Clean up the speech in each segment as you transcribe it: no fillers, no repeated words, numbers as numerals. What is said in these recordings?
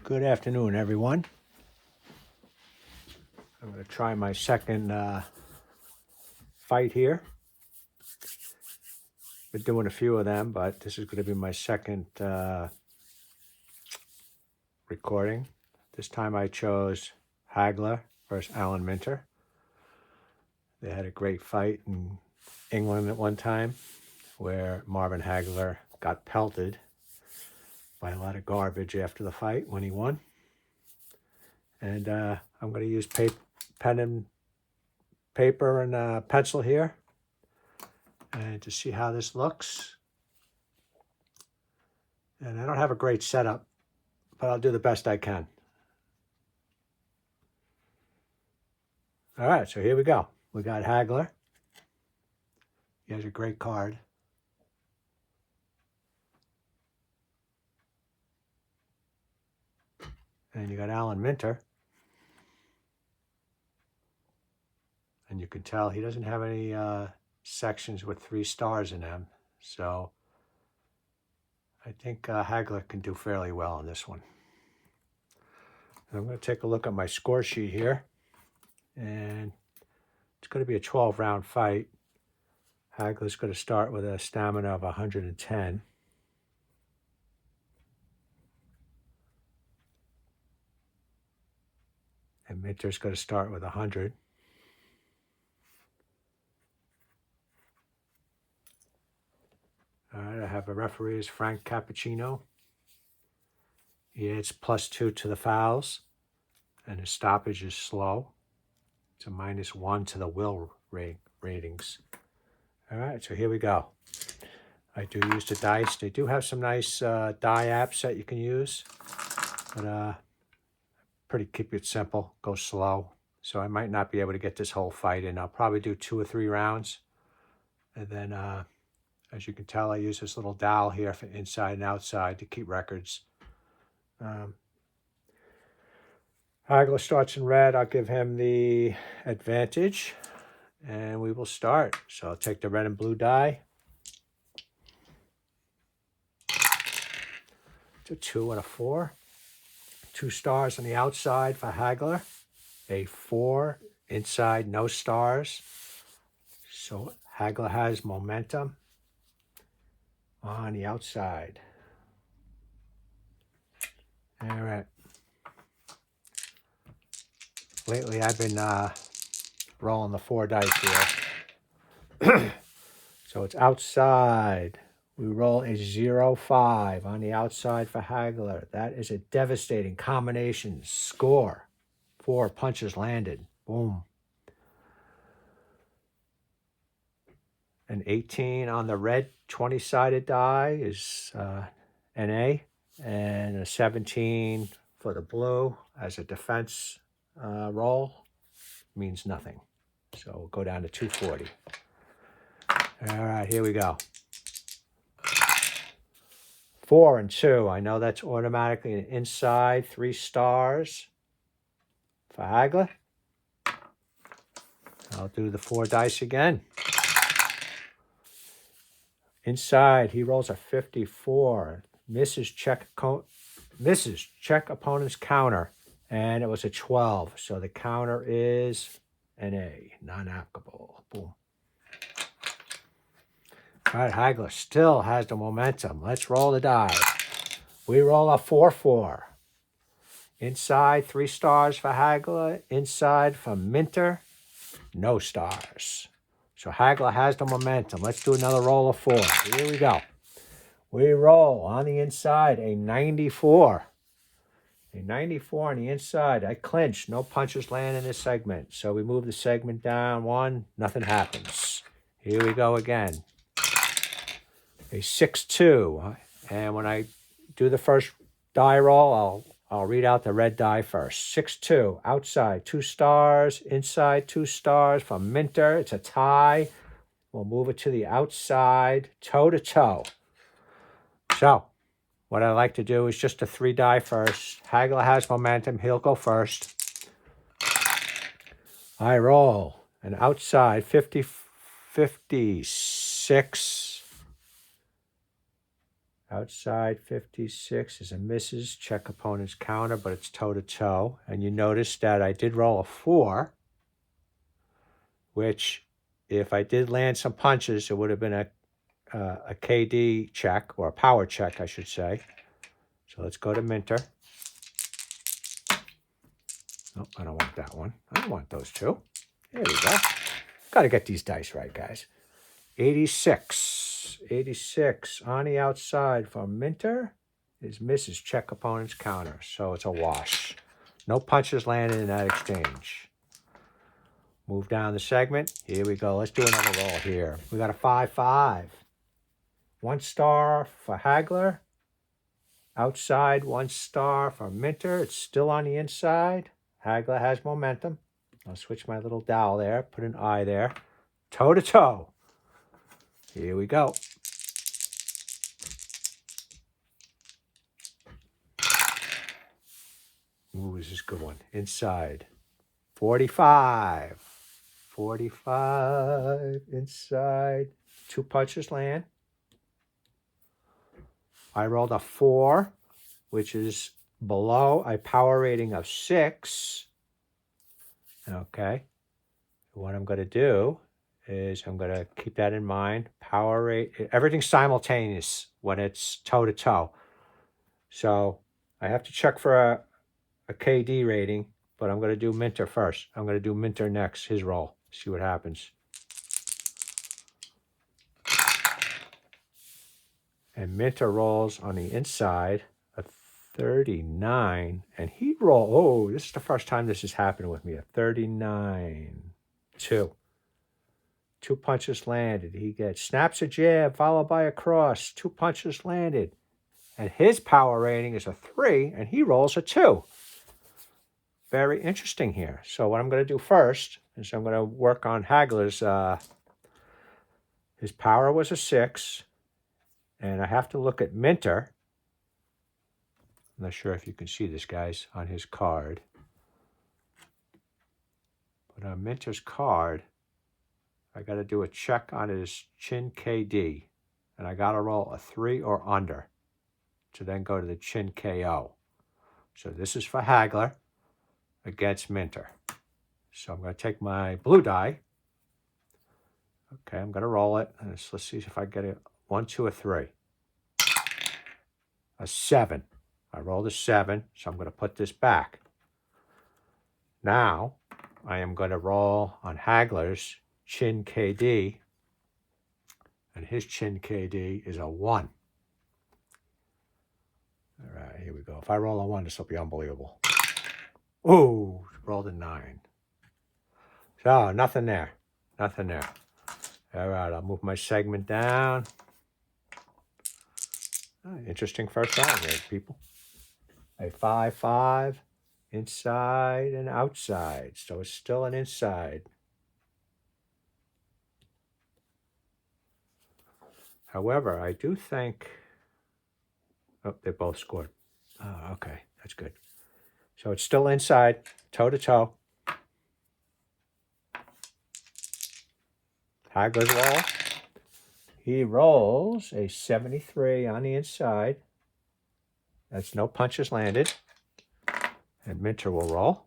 Good afternoon, everyone. I'm going to try my second fight here. Been doing a few of them, but this is going to be my second recording. This time I chose Hagler versus Alan Minter. They had a great fight in England at one time where Marvin Hagler got pelted by a lot of garbage after the fight when he won. And I'm going to use pen and paper and pencil here and to see how this looks. And I don't have a great setup, but I'll do the best I can. All right, so here we go. We got Hagler. He has a great card. And you got Alan Minter. And you can tell he doesn't have any sections with 3 stars in them. So I think Hagler can do fairly well on this one. And I'm going to take a look at my score sheet here. And it's going to be a 12-round fight. Hagler's going to start with a stamina of 110. And Minter's going to start with 100. All right, I have a referee is Frank Cappuccino. He adds +2 to the fouls, and his stoppage is slow. It's a -1 to the will ratings. All right, so here we go. I do use the dice. They do have some nice die apps that you can use, but pretty keep it simple, go slow. So I might not be able to get this whole fight in. I'll probably do 2 or 3 rounds, and then as you can tell, I use this little dial here for inside and outside to keep records. Hagler starts in red. I'll give him the advantage, and we will start. So I'll take the red and blue die. It's a 2 and a 4. 2 stars on the outside for Hagler. A 4 inside, no stars. So Hagler has momentum on the outside. All right. Lately, I've been rolling the 4 dice here. So it's outside. We roll a 0-5 on the outside for Hagler. That is a devastating combination. Score. 4 punches landed. Boom. An 18 on the red 20-sided die is NA. And a 17 for the blue as a defense roll means nothing. So we'll go down to 240. All right, here we go. 4 and 2. I know that's automatically an inside 3 stars for Hagler. I'll do the 4 dice again. Inside, he rolls a 54. Misses check opponent's counter, and it was a 12. So the counter is NA, non-applicable. Boom. All right, Hagler still has the momentum. Let's roll the die. We roll a 4-4. Inside, 3 stars for Hagler. Inside for Minter, no stars. So Hagler has the momentum. Let's do another roll of 4. Here we go. We roll on the inside a 94. A 94 on the inside. I clinch. No punches land in this segment. So we move the segment down 1. Nothing happens. Here we go again. A 6-2. And when I do the first die roll, I'll read out the red die first. 6-2. Outside, 2 stars. Inside, 2 stars from Minter. It's a tie. We'll move it to the outside, toe-to-toe. So what I like to do is just a 3 die first. Hagler has momentum. He'll go first. I roll an outside 56. Outside 56 is a misses. Check opponent's counter, but it's toe-to-toe. And you notice that I did roll a 4, which if I did land some punches, it would have been a KD check, or a power check, I should say. So let's go to Minter. Nope, I don't want that one. I don't want those two. There we go. Got to get these dice right, guys. 86. 86 on the outside from Minter is misses. Check opponent's counter. So it's a wash. No punches landed in that exchange. Move down the segment. Here we go. Let's do another roll here. We got a 5-5. 1 star for Hagler. Outside, 1 star for Minter. It's still on the inside. Hagler has momentum. I'll switch my little dowel there. Put an eye there. Toe-to-toe. Here we go. Ooh, this is a good one. Inside. 45. 45 inside. 2 punches land. I rolled a 4, which is below a power rating of 6. Okay. What I'm going to do is I'm going to keep that in mind. Power rate, everything's simultaneous when it's toe-to-toe. So I have to check for a KD rating, but I'm going to do Minter first. I'm going to do Minter next, his roll. See what happens. And Minter rolls on the inside a 39. And he rolled, oh, this is the first time this has happened with me, a 39. 2. 2 punches landed. He gets snaps a jab followed by a cross. 2 punches landed. And his power rating is a 3, and he rolls a 2. Very interesting here. So what I'm going to do first is I'm going to work on Hagler's. His power was a 6, and I have to look at Minter. I'm not sure if you can see this, guys, on his card. But on Minter's card, I got to do a check on his chin KD, and I got to roll a 3 or under to then go to the chin KO. So this is for Hagler against Minter. So I'm going to take my blue die. Okay, I'm going to roll it. And let's see if I get a 1, 2, or 3. A 7. I rolled a 7, so I'm going to put this back. Now, I am going to roll on Hagler's chin KD, and his chin KD is a 1. All right, here we go. If I roll a 1, this will be unbelievable. Ooh, rolled a 9. So, nothing there. Nothing there. All right, I'll move my segment down. Interesting first round here, people. A 5-5, inside and outside. So it's still an inside. However, I do think... Oh, they both scored. Oh, okay, that's good. So it's still inside, toe-to-toe. Hagler's roll. He rolls a 73 on the inside. That's no punches landed. And Minter will roll.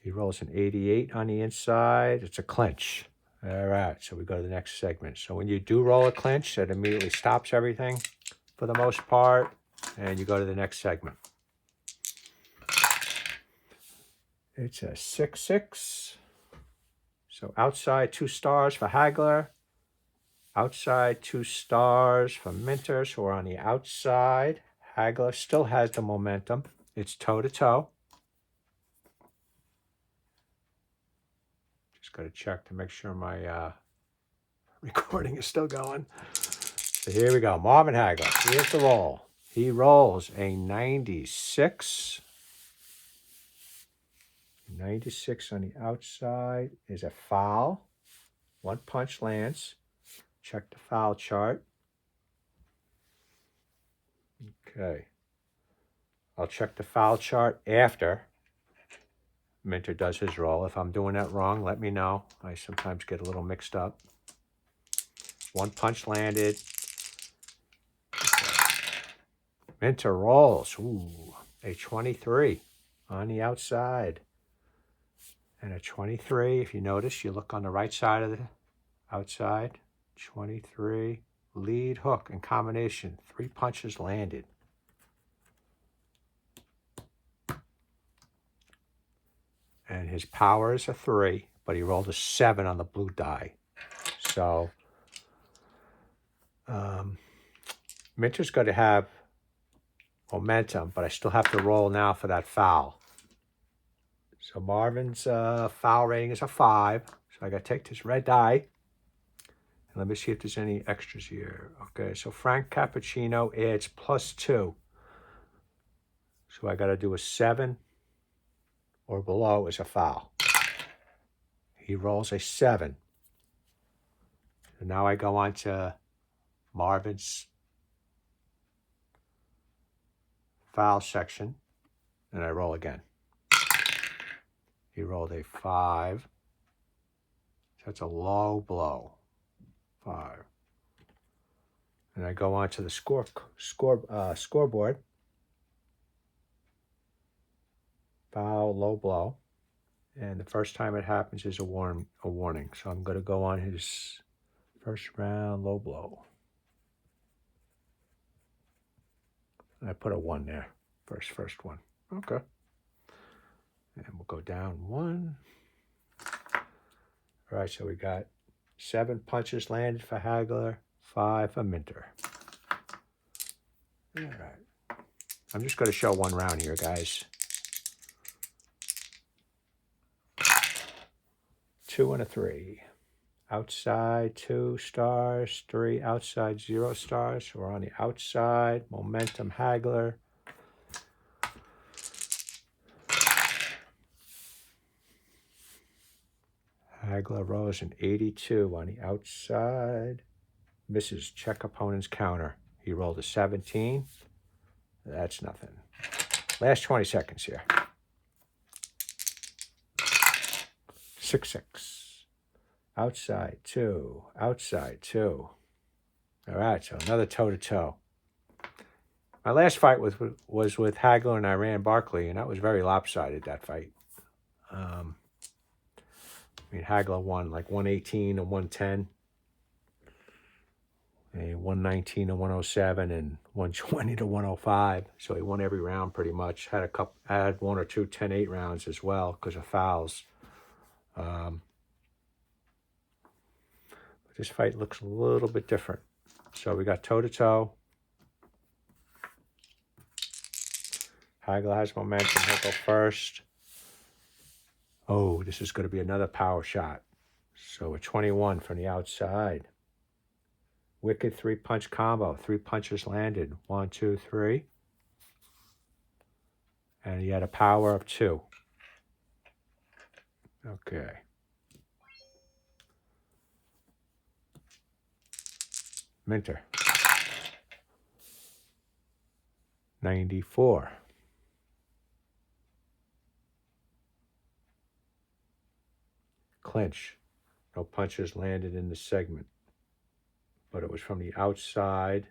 He rolls an 88 on the inside. It's a clinch. All right, so we go to the next segment. So when you do roll a clinch, that immediately stops everything for the most part, and you go to the next segment. It's a 6-6. So outside 2 stars for Hagler. Outside 2 stars for Minter. So we're on the outside. Hagler still has the momentum. It's toe-to-toe. Just got to check to make sure my recording is still going. So here we go. Marvin Hagler. Here's the roll. He rolls a 96. 96 on the outside is a foul. 1 punch lands. Check the foul chart. Okay. I'll check the foul chart after Minter does his roll. If I'm doing that wrong, let me know. I sometimes get a little mixed up. 1 punch landed. Minter rolls. Ooh, a 23 on the outside. And a 23, if you notice, you look on the right side of the outside. 23, lead hook in combination. 3 punches landed. And his power is a 3, but he rolled a 7 on the blue die. So Minter's going to have momentum, but I still have to roll now for that foul. So Marvin's foul rating is a 5. So I got to take this red die. And let me see if there's any extras here. Okay, so Frank Cappuccino adds +2. So I got to do a 7 or below is a foul. He rolls a 7. So now I go on to Marvin's foul section, and I roll again. He rolled a 5. So that's a low blow. 5. And I go on to the scoreboard. Foul, low blow. And the first time it happens is a warning. So I'm going to go on his first round low blow. And I put a 1 there. First one. Okay. And we'll go down 1. All right, so we got 7 punches landed for Hagler, 5 for Minter. All right. I'm just going to show 1 round here, guys. 2 and a 3. Outside, 2 stars. 3 outside, 0 stars. So we're on the outside. Momentum Hagler. Hagler rolls an 82 on the outside. Misses, check opponent's counter. He rolled a 17. That's nothing. Last 20 seconds here. 6-6. Outside 2. Outside 2. All right, so another toe-to-toe. My last fight was with Hagler and Iran Barkley, and that was very lopsided, that fight. Hagler won like 118 and 110, and 119 and 107, and 120 to 105. So he won every round pretty much. Had 1 or 2 10-8 rounds as well because of fouls. But this fight looks a little bit different. So we got toe-to-toe. Hagler has momentum. He'll go first. Oh, this is going to be another power shot. So a 21 from the outside. Wicked 3-punch combo. 3 punches landed. 1, 2, 3. And he had a power of 2. Okay. Minter. 94. Clinch. No punches landed in the segment, but it was from the outside.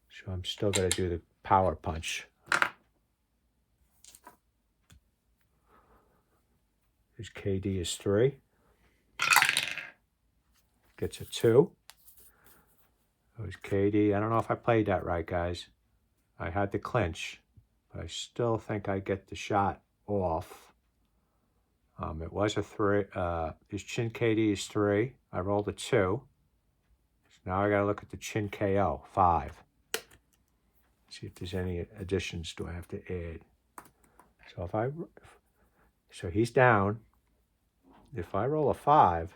So I'm still going to do the power punch. His KD is 3. Gets a 2. His KD, I don't know if I played that right, guys. I had the clinch, but I still think I get the shot off. It was a 3. His chin KD is 3. I rolled a 2. So now I got to look at the chin KO, 5. See if there's any additions do I have to add. So he's down. If I roll a 5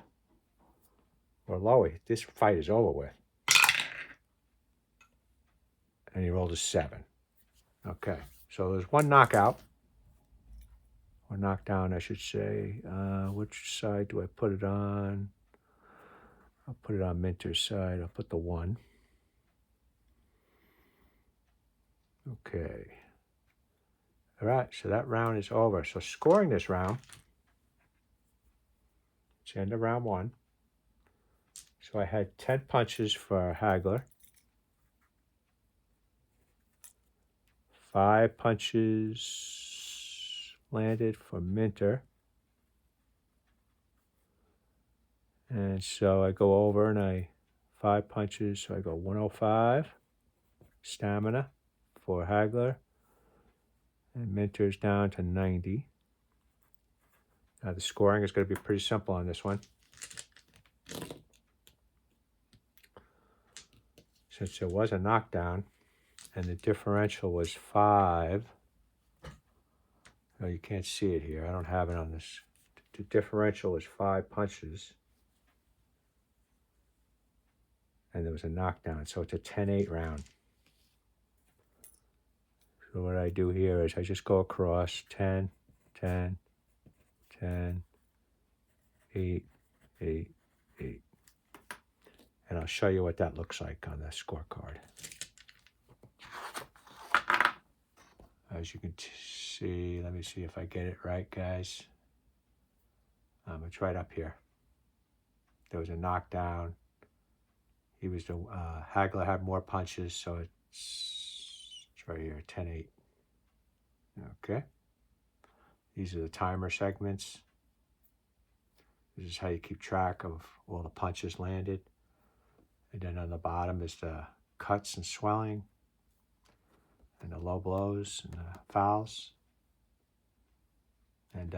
or lower, this fight is over with. And he rolled a 7. Okay, so there's 1 knockout. Or knockdown, I should say. Which side do I put it on? I'll put it on Minter's side. I'll put the 1. Okay. All right, so that round is over. So scoring this round, it's the end of round 1. So I had 10 punches for Hagler, 5 punches landed for Minter. And so I go over and I 5 punches, so I go 105 stamina for Hagler, and Minter's down to 90. Now the scoring is going to be pretty simple on this one. Since there was a knockdown and the differential was 5. No, you can't see it here. I don't have it on this. The differential was 5 punches. And there was a knockdown, so it's a 10-8 round. So what I do here is I just go across 10, 10, 10, 8, 8, 8. And I'll show you what that looks like on the scorecard. As you can see, let me see if I get it right, guys. It's right up here. There was a knockdown. He was the Hagler had more punches, so it's right here, 10-8. Okay. These are the timer segments. This is how you keep track of all the punches landed. And then on the bottom is the cuts and swelling, and the low blows and the fouls. And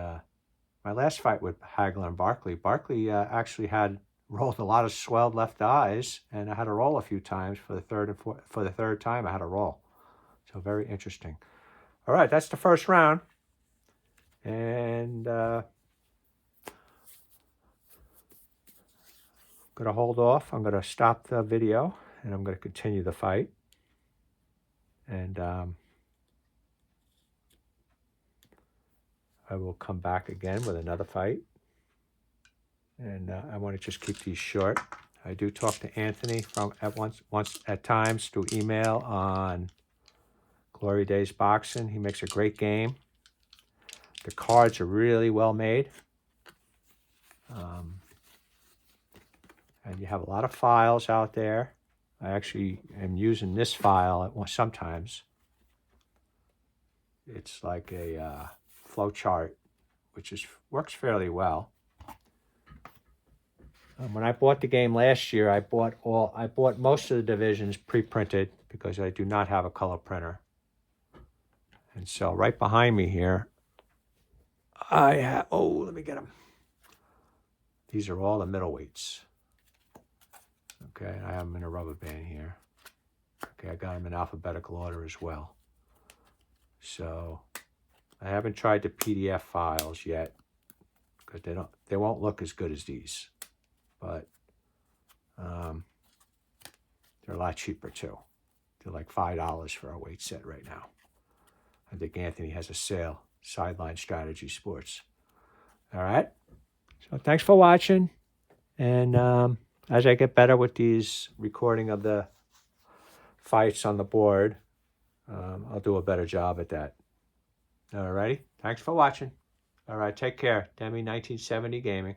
my last fight with Hagler and Barkley actually had rolled a lot of swelled left eyes, and I had to roll a few times for the third time I had to roll. So very interesting. All right, that's the first round. And I'm going to hold off. I'm going to stop the video, and I'm going to continue the fight. And I will come back again with another fight. And I want to just keep these short. I do talk to Anthony once at times through email on Glory Days Boxing. He makes a great game. The cards are really well made. And you have a lot of files out there. I actually am using this file sometimes. It's like a flow chart, which works fairly well. When I bought the game last year, I bought most of the divisions pre-printed because I do not have a color printer. And so right behind me here, I have, let me get them. These are all the middleweights. Okay, I have them in a rubber band here. Okay, I got them in alphabetical order as well. So I haven't tried the PDF files yet because they won't look as good as these. But they're a lot cheaper too. They're like $5 for a weight set right now. I think Anthony has a sale, Sideline Strategy Sports. All right. So thanks for watching. And as I get better with these recording of the fights on the board, I'll do a better job at that. All righty. Thanks for watching. All right. Take care. Demi 1970 Gaming.